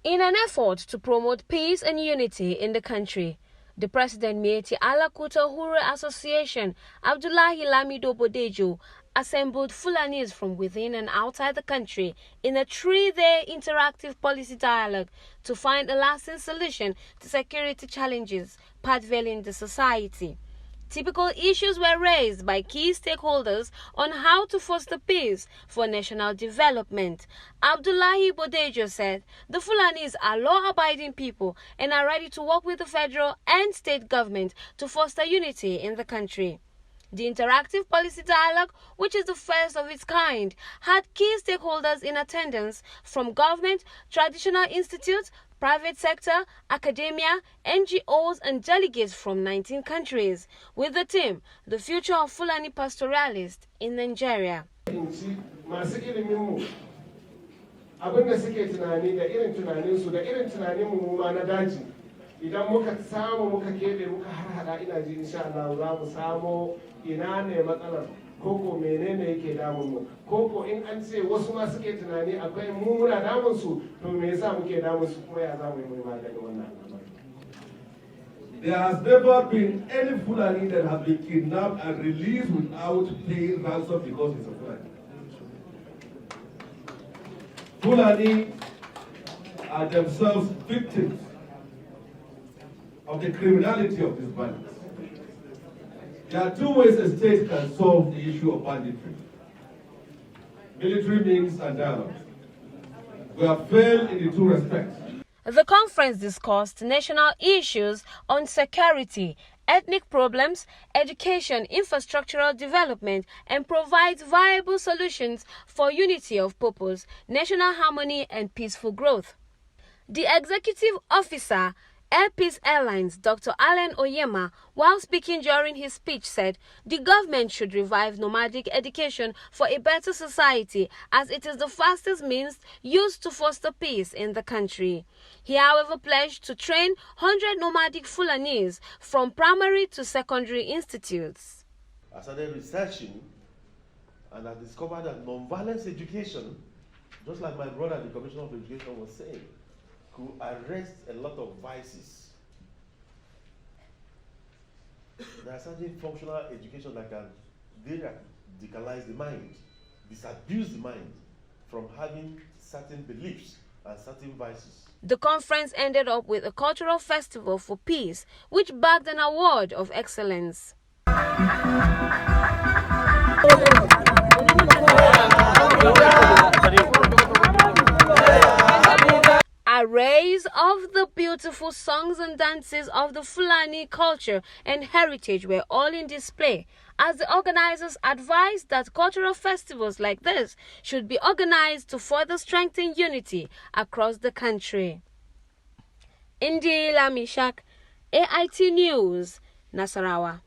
In an effort to promote peace and unity in the country, the President Miyetti Allah Kutah Huru Association, Abdullahi Lamido Bodejo, assembled Fulanis from within and outside the country in a 3-day interactive policy dialogue to find a lasting solution to security challenges prevailing the society. Typical issues were raised by key stakeholders on how to foster peace for national development. Abdullahi Bodejo said the Fulanis are law-abiding people and are ready to work with the federal and state government to foster unity in the country. The interactive policy dialogue, which is the first of its kind, had key stakeholders in attendance from government, traditional institutes, private sector, academia, NGOs and delegates from 19 countries, with the theme, The Future of Fulani Pastoralists in Nigeria. Idan muka samu muka kebe muka harhada ina ji insha Allah za mu samu ina ne matsalar koko menene yake damun mu koko in an ce wasu ma suke tunani akwai mu muna damun su to me yasa muke damun su kuma ya za mu yi magani wannan al'amari. There has never been any Fulani that has been kidnapped and released without paying ransom because he's a Fulani. Fulani are themselves victims of the criminality of this bandits. There are two ways a state can solve the issue of banditry: military means and dialogue. We have failed in the two respects. The conference discussed national issues on security, ethnic problems, education, infrastructural development, and provides viable solutions for unity of purpose, national harmony, and peaceful growth. The executive officer, Air Peace Airlines, Dr. Allen Oyema, while speaking during his speech, said the government should revive nomadic education for a better society, as it is the fastest means used to foster peace in the country. He, however, pledged to train 100 nomadic Fulanis from primary to secondary institutes. I started researching and I discovered that non-violence education, just like my brother, the Commissioner of Education, was saying, could arrest a lot of vices. There are certain functional education that can radicalize the mind, disabuse the mind from having certain beliefs and certain vices. The conference ended up with a cultural festival for peace, which bagged an award of excellence. Arrays of the beautiful songs and dances of the Fulani culture and heritage were all in display, as the organizers advised that cultural festivals like this should be organized to further strengthen unity across the country. Indila Mishak, AIT News, Nasarawa.